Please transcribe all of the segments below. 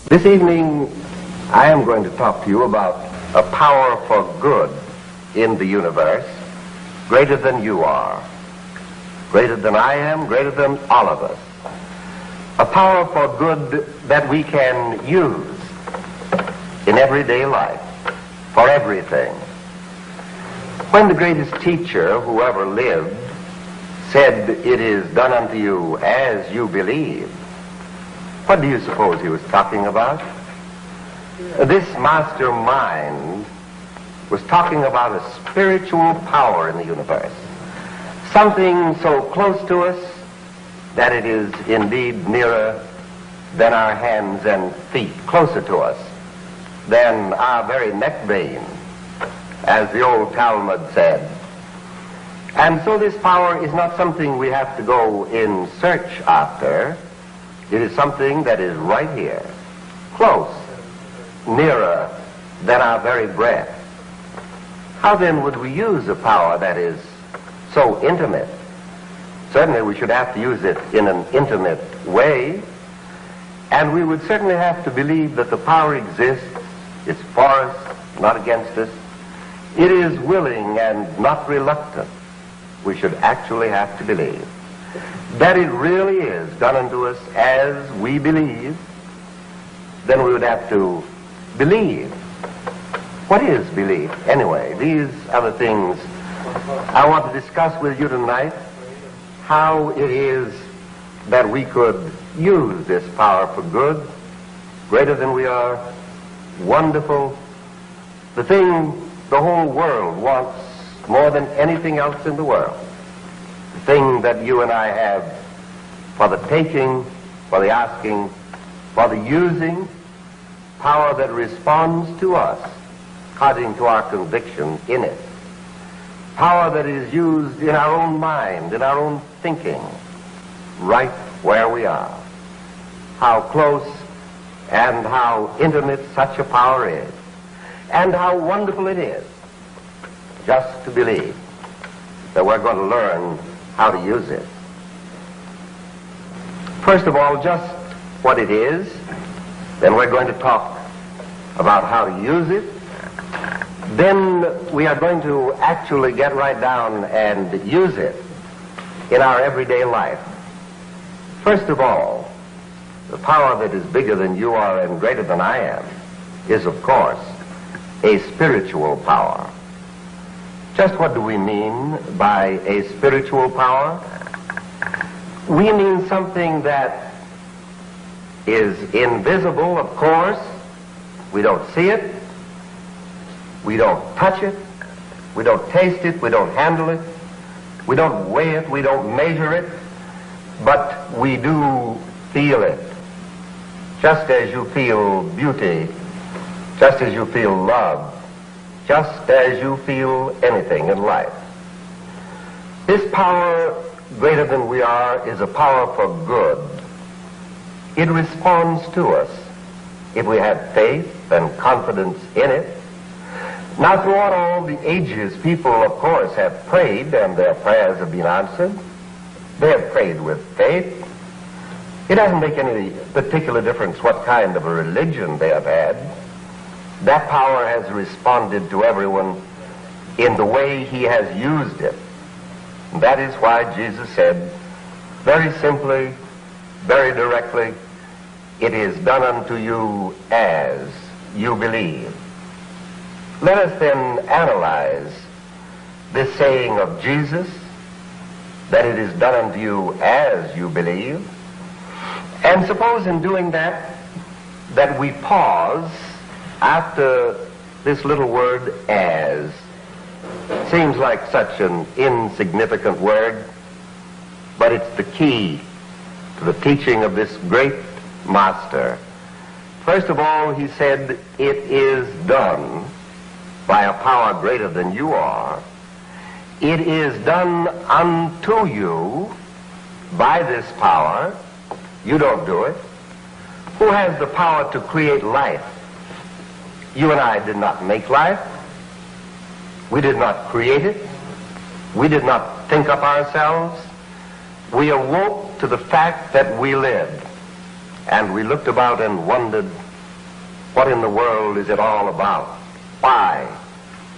This evening, I am going to talk to you about a power for good in the universe, greater than you are, greater than I am, greater than all of us. A power for good that we can use in everyday life, for everything. When the greatest teacher who ever lived said, "It is done unto you as you believe," what do you suppose he was talking about? This mastermind was talking about a spiritual power in the universe, something so close to us that it is indeed nearer than our hands and feet, closer to us than our very neck vein, as the old Talmud said. And so this power is not something we have to go in search after. It is something that is right here, close, nearer than our very breath. How then would we use a power that is so intimate? Certainly we should have to use it in an intimate way, and we would certainly have to believe that the power exists, it's for us, not against us. It is willing and not reluctant. We should actually have to believe that it really is done unto us as we believe. Then we would have to believe. What is belief, anyway? These are the things I want to discuss with you tonight. How it is that we could use this power for good, greater than we are, wonderful, the thing the whole world wants more than anything else in the world, the thing that you and I have for the taking, for the asking, for the using, power that responds to us according to our conviction in it, power that is used in our own mind, in our own thinking, right where we are. How close and how intimate such a power is, and how wonderful it is just to believe that we're going to learn how to use it. First of all, just what it is, then we're going to talk about how to use it. Then we are going to actually get right down and use it in our everyday life. First of all, the power that is bigger than you are and greater than I am is, of course, a spiritual power. Just what do we mean by a spiritual power? We mean something that is invisible, of course. We don't see it. We don't touch it. We don't taste it. We don't handle it. We don't weigh it. We don't measure it. But we do feel it. Just as you feel beauty, just as you feel love, just as you feel anything in life. This power, greater than we are, is a power for good. It responds to us if we have faith and confidence in it. Now, throughout all the ages, people, of course, have prayed, and their prayers have been answered. They have prayed with faith. It doesn't make any particular difference what kind of a religion they have had. That power has responded to everyone in the way he has used it. And that is why Jesus said, very simply, very directly, "It is done unto you as you believe." Let us then analyze this saying of Jesus, that it is done unto you as you believe. And suppose in doing that we pause after this little word "as." Seems like such an insignificant word, but it's the key to the teaching of this great master. First of all, he said, "It is done by a power greater than you are. It is done unto you by this power." You don't do it. Who has the power to create life? You and I did not make life. We did not create it. We did not think up ourselves. We awoke to the fact that we lived. And we looked about and wondered What in the world is it all about? Why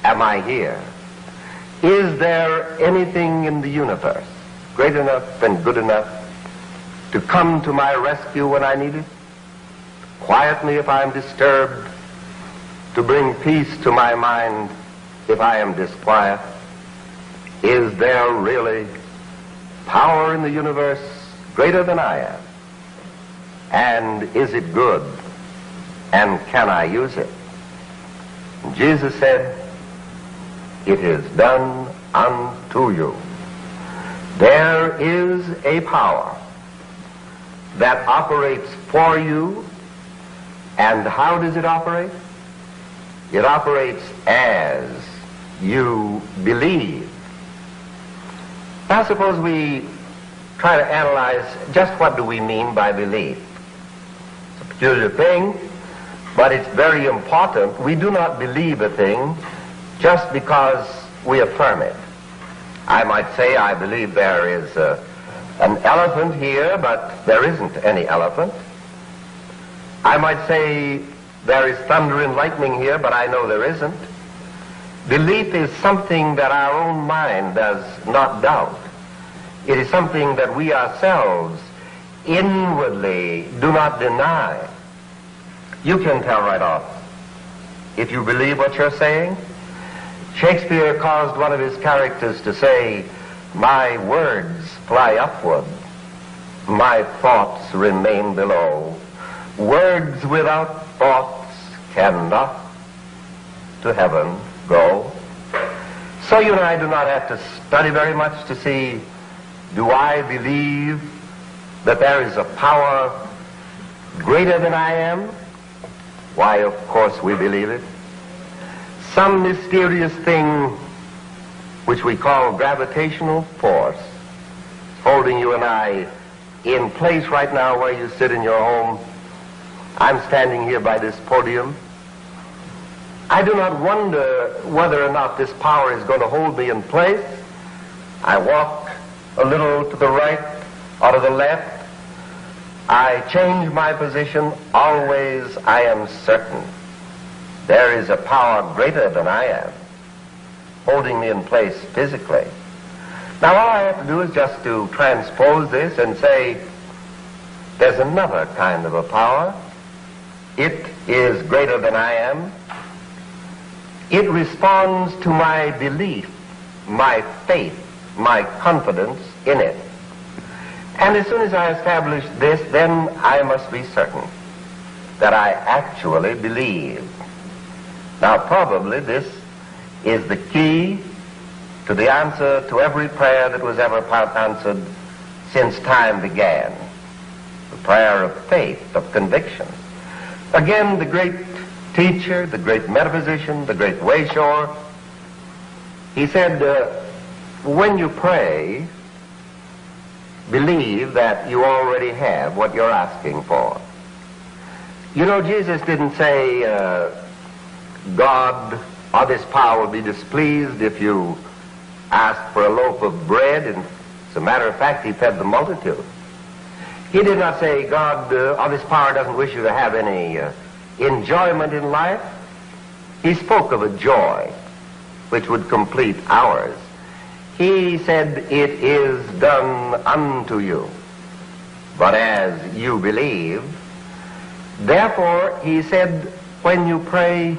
am I here? Is there anything in the universe great enough and good enough to come to my rescue when I need it? Quiet me if I am disturbed, to bring peace to my mind if I am disquiet? Is there really power in the universe greater than I am? And is it good? And can I use it? And Jesus said, "It is done unto you." There is a power that operates for you. And how does it operate? It operates as you believe. Now suppose we try to analyze just what do we mean by belief. It's a peculiar thing, but it's very important. We do not believe a thing just because we affirm it. I might say I believe there is an elephant here, but there isn't any elephant. I might say there is thunder and lightning here, but I know there isn't. Belief is something that our own mind does not doubt. It is something that we ourselves inwardly do not deny. You can tell right off if you believe what you're saying. Shakespeare caused one of his characters to say, "My words fly upward, my thoughts remain below. Words without thoughts cannot to heaven go." So you and I do not have to study very much to see, do I believe that there is a power greater than I am? Why, of course we believe it. Some mysterious thing which we call gravitational force holding you and I in place right now where you sit in your home. I'm standing here by this podium. I do not wonder whether or not this power is going to hold me in place. I walk a little to the right or to the left. I change my position. Always I am certain there is a power greater than I am holding me in place physically. Now all I have to do is just to transpose this and say there's another kind of a power. It is greater than I am. It responds to my belief, my faith, my confidence in it. And as soon as I establish this, then I must be certain that I actually believe. Now probably this is the key to the answer to every prayer that was ever answered since time began. The prayer of faith, of conviction. Again, the great teacher, the great metaphysician, the great wayshower, he said, when you pray, believe that you already have what you're asking for. You know, Jesus didn't say, God or this power will be displeased if you ask for a loaf of bread, and as a matter of fact, he fed the multitude. He did not say, God or this power doesn't wish you to have any enjoyment in life. He spoke of a joy which would complete ours. He said, it is done unto you, but as you believe. Therefore, he said, when you pray,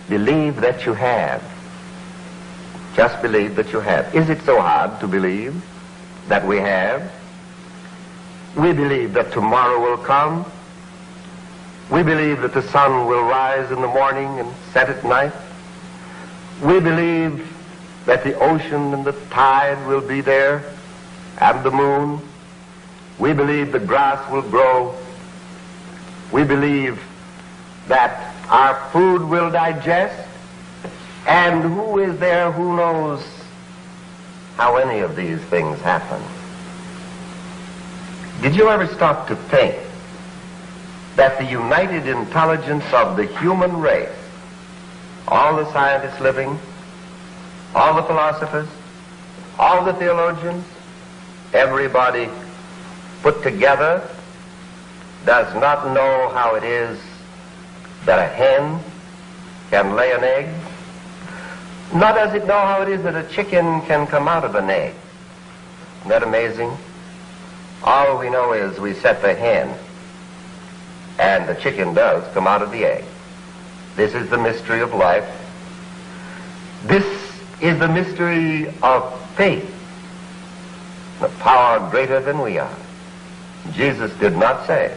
believe that you have. Just believe that you have. Is it so hard to believe that we have? We believe that tomorrow will come. We believe that the sun will rise in the morning and set at night. We believe that the ocean and the tide will be there, and the moon. We believe the grass will grow. We believe that our food will digest. And who is there who knows how any of these things happen? Did you ever stop to think that the united intelligence of the human race, all the scientists living, all the philosophers, all the theologians, everybody put together, does not know how it is that a hen can lay an egg, nor does it know how it is that a chicken can come out of an egg. Isn't that amazing? All we know is we set the hen, and the chicken does come out of the egg. This is the mystery of life. This is the mystery of faith, the power greater than we are. Jesus did not say,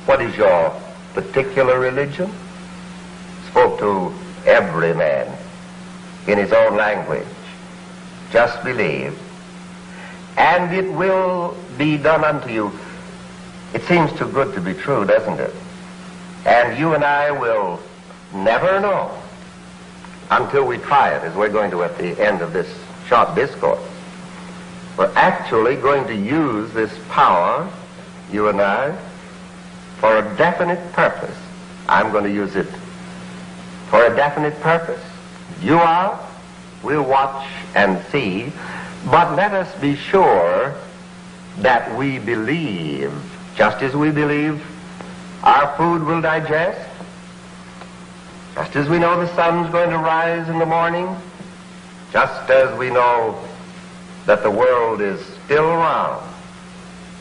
"What is your particular religion?" Spoke to every man in his own language. Just believe, and it will be done unto you. It seems too good to be true, doesn't it? And you and I will never know until we try it, as we're going to at the end of this short discourse. We're actually going to use this power, you and I, for a definite purpose. I'm going to use it for a definite purpose. You are, we'll watch and see, but let us be sure that we believe, just as we believe our food will digest, just as we know the sun's going to rise in the morning, just as we know that the world is still round,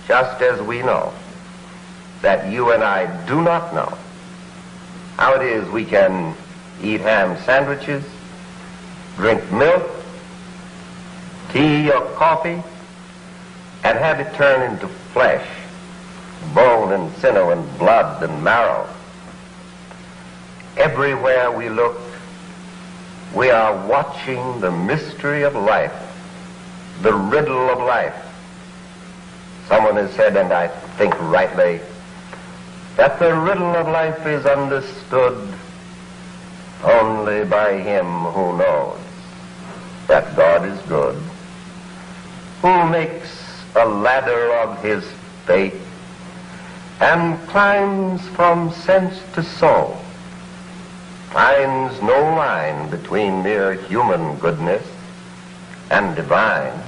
just as we know that you and I do not know how it is we can eat ham sandwiches, drink milk, tea or coffee, and have it turn into flesh, bone and sinew and blood and marrow. Everywhere we look, we are watching the mystery of life, the riddle of life. Someone has said, and I think rightly, that the riddle of life is understood only by him who knows that God is good, who makes a ladder of his faith and climbs from sense to soul, finds no line between mere human goodness and divine,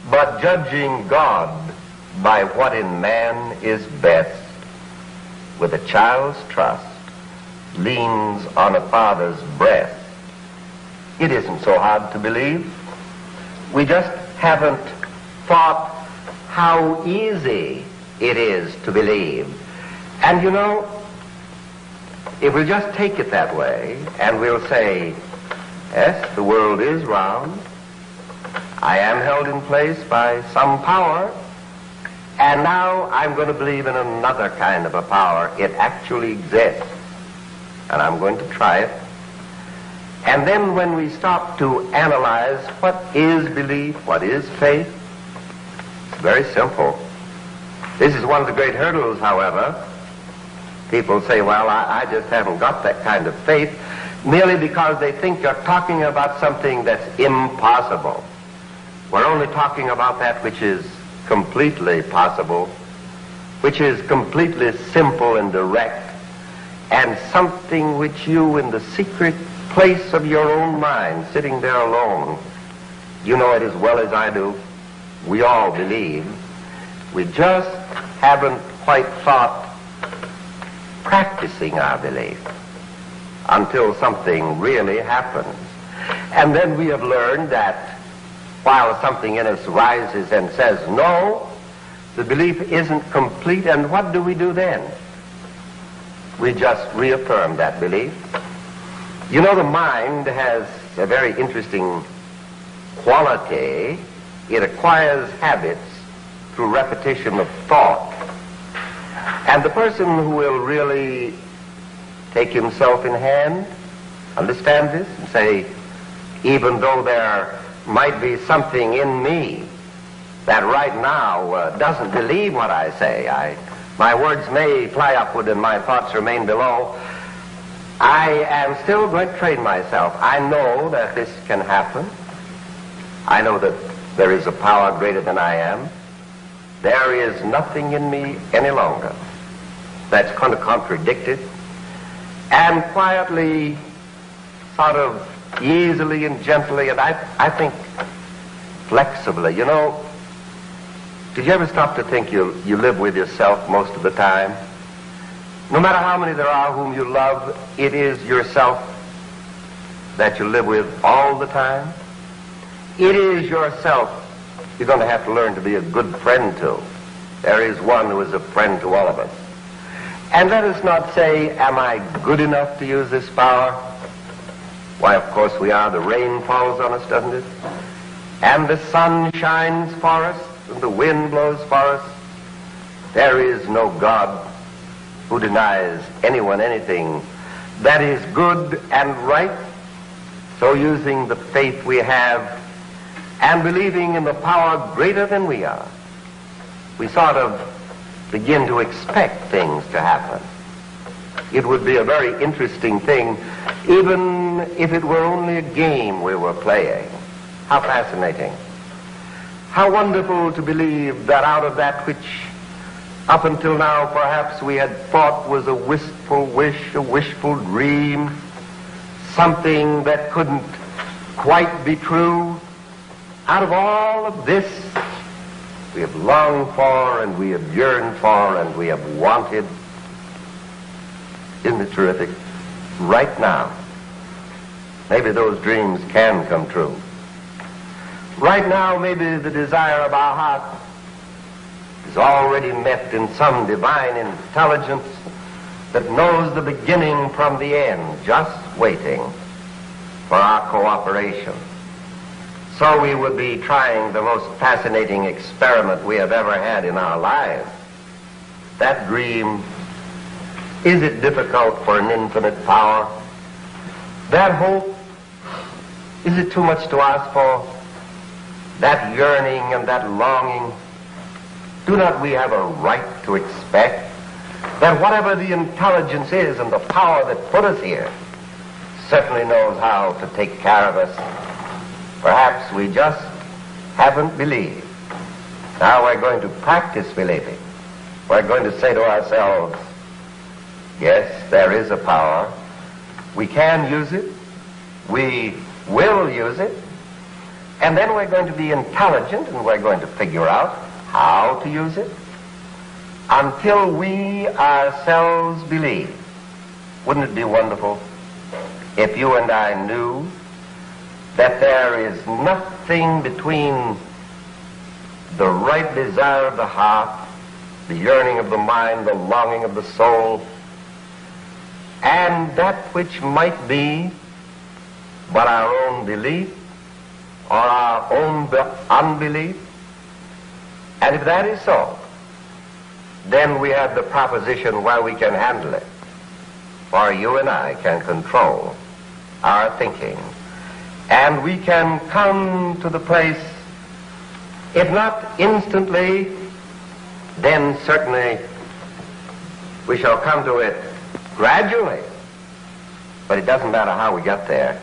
but judging God by what in man is best, with a child's trust, leans on a father's breast. It isn't so hard to believe. We just haven't thought how easy it is to believe. And you know, if we just take it that way, and we'll say, yes, the world is round, I am held in place by some power, and now I'm going to believe in another kind of a power. It actually exists, and I'm going to try it. And then when we stop to analyze what is belief, what is faith, it's very simple. This is one of the great hurdles, however. People say, well, I just haven't got that kind of faith, merely because they think you're talking about something that's impossible. We're only talking about that which is completely possible, which is completely simple and direct, and something which you, in the secret place of your own mind, sitting there alone, you know it as well as I do, we all believe. We just haven't quite thought practicing our belief until something really happens. And then we have learned that while something in us rises and says no, the belief isn't complete, and what do we do then? We just reaffirm that belief. You know, the mind has a very interesting quality. It acquires habits through repetition of thought. And the person who will really take himself in hand, understand this, and say, even though there might be something in me that right now doesn't believe what I say, my words may fly upward and my thoughts remain below, I am still going to train myself. I know that this can happen. I know that there is a power greater than I am. There is nothing in me any longer that's going to contradict it. And quietly, sort of easily and gently, and I think flexibly. You know, did you ever stop to think you live with yourself most of the time? No matter how many there are whom you love, it is yourself that you live with all the time. It is yourself you're going to have to learn to be a good friend to. There is one who is a friend to all of us. And let us not say, am I good enough to use this power? Why, of course we are. The rain falls on us, doesn't it? And the sun shines for us, and the wind blows for us. There is no God who denies anyone anything that is good and right. So using the faith we have and believing in the power greater than we are, we sort of begin to expect things to happen. It would be a very interesting thing, even if it were only a game we were playing. How fascinating. How wonderful to believe that out of that which up until now perhaps we had thought was a wistful wish, a wishful dream, something that couldn't quite be true, out of all of this we have longed for and we have yearned for and we have wanted. Isn't it terrific? Right now, maybe those dreams can come true. Right now, maybe the desire of our heart is already met in some divine intelligence that knows the beginning from the end, just waiting for our cooperation. So we would be trying the most fascinating experiment we have ever had in our lives. That dream, is it difficult for an infinite power? That hope, is it too much to ask for? That yearning and that longing, do not we have a right to expect that whatever the intelligence is and the power that put us here certainly knows how to take care of us? Perhaps we just haven't believed. Now we're going to practice believing. We're going to say to ourselves, yes, there is a power. We can use it. We will use it. And then we're going to be intelligent and we're going to figure out how to use it until we ourselves believe. Wouldn't it be wonderful if you and I knew that there is nothing between the right desire of the heart, the yearning of the mind, the longing of the soul, and that which might be but our own belief or our own unbelief? And if that is so, then we have the proposition where we can handle it. For you and I can control our thinking. And we can come to the place, if not instantly, then certainly we shall come to it gradually. But it doesn't matter how we get there.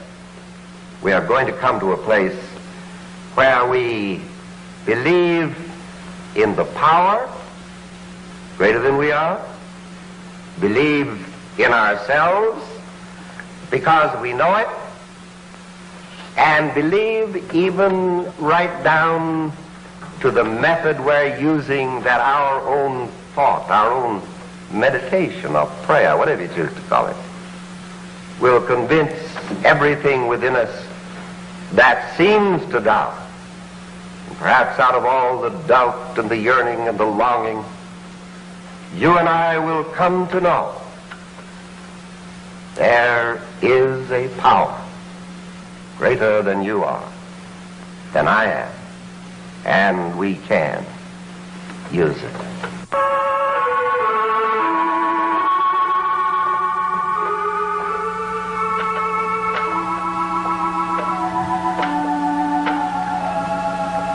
We are going to come to a place where we believe in the power greater than we are, believe in ourselves because we know it, and believe even right down to the method we're using, that our own thought, our own meditation or prayer, whatever you choose to call it, will convince everything within us that seems to doubt. And perhaps out of all the doubt and the yearning and the longing, you and I will come to know there is a power greater than you are, than I am, and we can use it.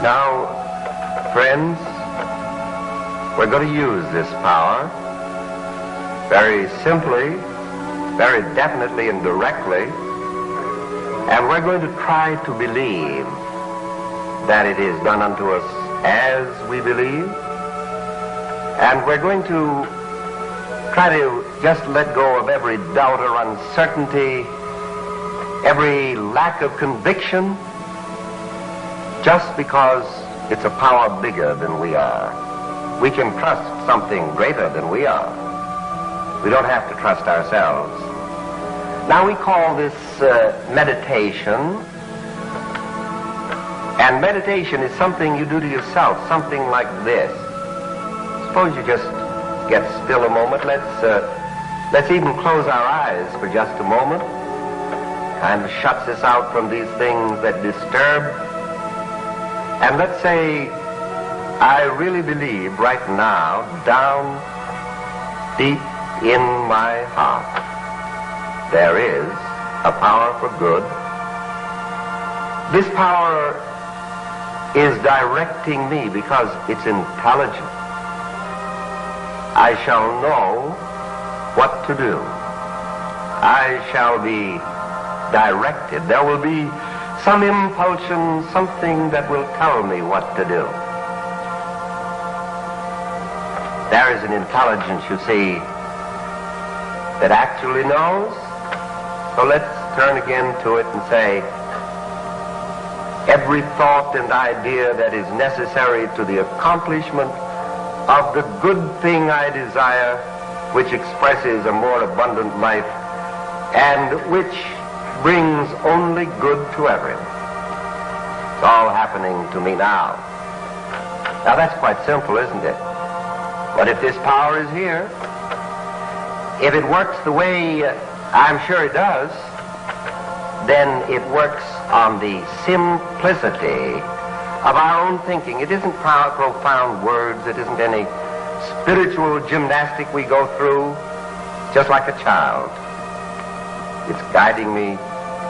Now, friends, we're going to use this power very simply, very definitely and directly, and we're going to try to believe that it is done unto us as we believe, and we're going to try to just let go of every doubt or uncertainty, every lack of conviction, just because it's a power bigger than we are. We can trust something greater than we are. We don't have to trust ourselves. Now we call this meditation. And meditation is something you do to yourself, something like this. Suppose you just get still a moment. Let's even close our eyes for just a moment. Kind of shuts us out from these things that disturb. And let's say, I really believe right now, down deep in my heart, there is a power for good. This power is directing me because it's intelligent. I shall know what to do. I shall be directed. There will be some impulsion, something that will tell me what to do. There is an intelligence, you see, that actually knows. So let's turn again to it and say, every thought and idea that is necessary to the accomplishment of the good thing I desire, which expresses a more abundant life and which brings only good to everyone. It's all happening to me now. Now that's quite simple, isn't it? But if this power is here, if it works the way I'm sure it does, then it works on the simplicity of our own thinking. It isn't profound words. It isn't any spiritual gymnastic we go through, just like a child. It's guiding me.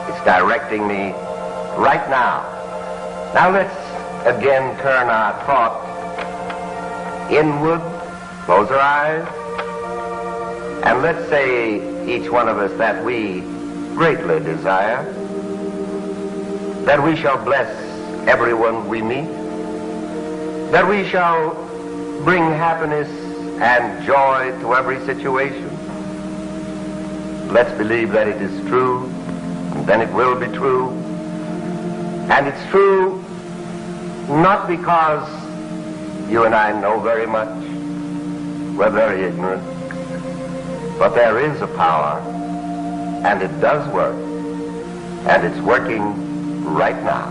It's directing me right now. Now let's again turn our thought inward, close our eyes, and let's say each one of us that we greatly desire that we shall bless everyone we meet, that we shall bring happiness and joy to every situation. Let's believe that it is true, and then it will be true. And it's true not because you and I know very much. We're very ignorant. But there is a power, and it does work, and it's working right now.